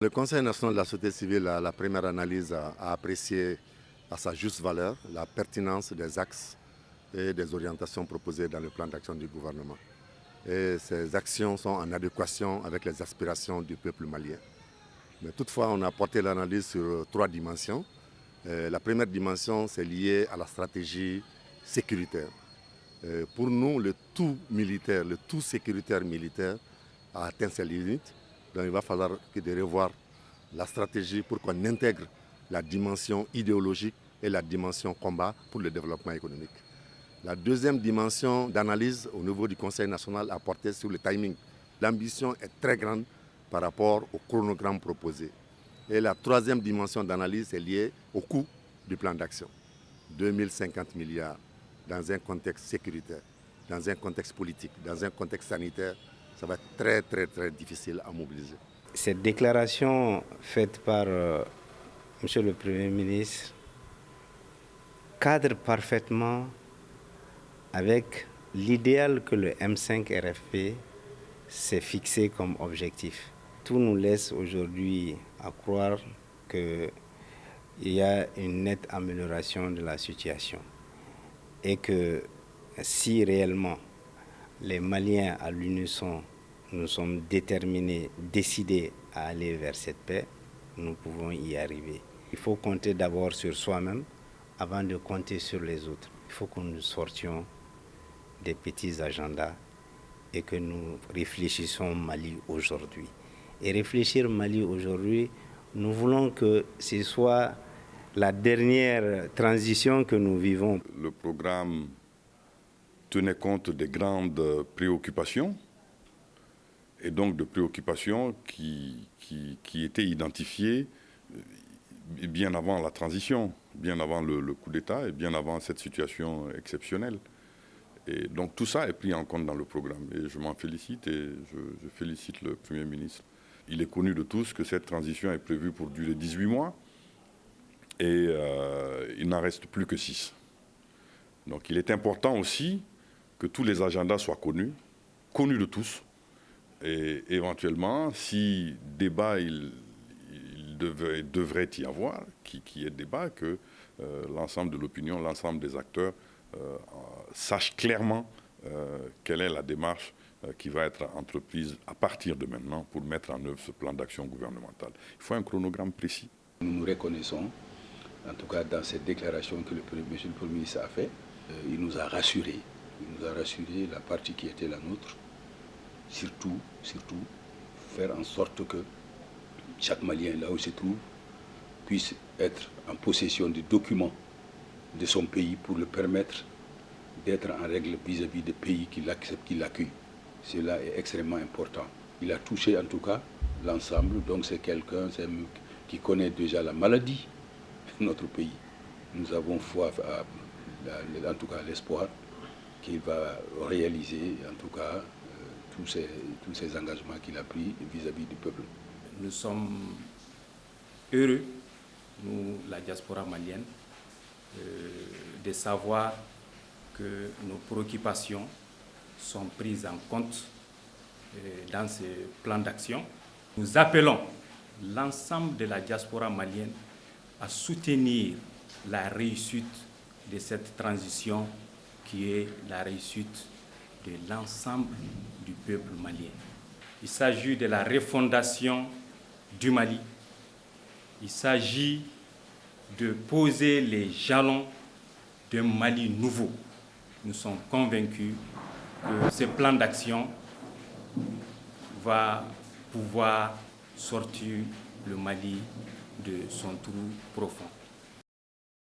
Le Conseil national de la société civile, à la première analyse, a apprécié à sa juste valeur la pertinence des axes et des orientations proposées dans le plan d'action du gouvernement. Et ces actions sont en adéquation avec les aspirations du peuple malien. Mais toutefois, on a porté l'analyse sur trois dimensions. La première dimension, c'est lié à la stratégie sécuritaire. Pour nous, le tout militaire, le tout sécuritaire militaire a atteint ses limites. Donc il va falloir de revoir la stratégie pour qu'on intègre la dimension idéologique et la dimension combat pour le développement économique. La deuxième dimension d'analyse au niveau du Conseil national a porté sur le timing. L'ambition est très grande par rapport au chronogramme proposé. Et la troisième dimension d'analyse est liée au coût du plan d'action. 2050 milliards dans un contexte sécuritaire, dans un contexte politique, dans un contexte sanitaire, ça va être très difficile à mobiliser. Cette déclaration faite par M. le Premier ministre cadre parfaitement avec l'idéal que le M5 RFP s'est fixé comme objectif. Tout nous laisse aujourd'hui à croire qu'il y a une nette amélioration de la situation et que si réellement les Maliens à l'unisson nous sommes déterminés, décidés à aller vers cette paix, nous pouvons y arriver. Il faut compter d'abord sur soi-même avant de compter sur les autres. Il faut que nous sortions des petits agendas et que nous réfléchissions Mali aujourd'hui. Et réfléchir Mali aujourd'hui, nous voulons que ce soit la dernière transition que nous vivons. Le programme tenait compte des grandes préoccupations et donc de préoccupations qui étaient identifiées bien avant la transition, bien avant le coup d'État et bien avant cette situation exceptionnelle. Et donc tout ça est pris en compte dans le programme et je m'en félicite et je félicite le Premier ministre. Il est connu de tous que cette transition est prévue pour durer 18 mois et il n'en reste plus que 6. Donc il est important aussi que tous les agendas soient connus de tous. Et éventuellement, si débat il devrait y avoir, qu'il y ait débat, que l'ensemble de l'opinion, l'ensemble des acteurs sachent clairement quelle est la démarche qui va être entreprise à partir de maintenant pour mettre en œuvre ce plan d'action gouvernemental. Il faut un chronogramme précis. Nous nous reconnaissons, en tout cas dans cette déclaration que monsieur le Premier ministre a faite, il nous a rassurés. Il nous a rassuré la partie qui était la nôtre. Surtout, faire en sorte que chaque Malien, là où il se trouve, puisse être en possession des documents de son pays pour le permettre d'être en règle vis-à-vis des pays qui l'acceptent, qui l'accueillent. Cela est extrêmement important. Il a touché en tout cas l'ensemble, donc c'est quelqu'un qui connaît déjà la maladie de notre pays. Nous avons foi, en tout cas l'espoir, qu'il va réaliser en tout cas tous ces engagements qu'il a pris vis-à-vis du peuple. Nous sommes heureux, nous, la diaspora malienne, de savoir que nos préoccupations sont prises en compte dans ce plan d'action. Nous appelons l'ensemble de la diaspora malienne à soutenir la réussite de cette transition qui est la réussite de l'ensemble du peuple malien. Il s'agit de la refondation du Mali. Il s'agit de poser les jalons d'un Mali nouveau. Nous sommes convaincus que ce plan d'action va pouvoir sortir le Mali de son trou profond.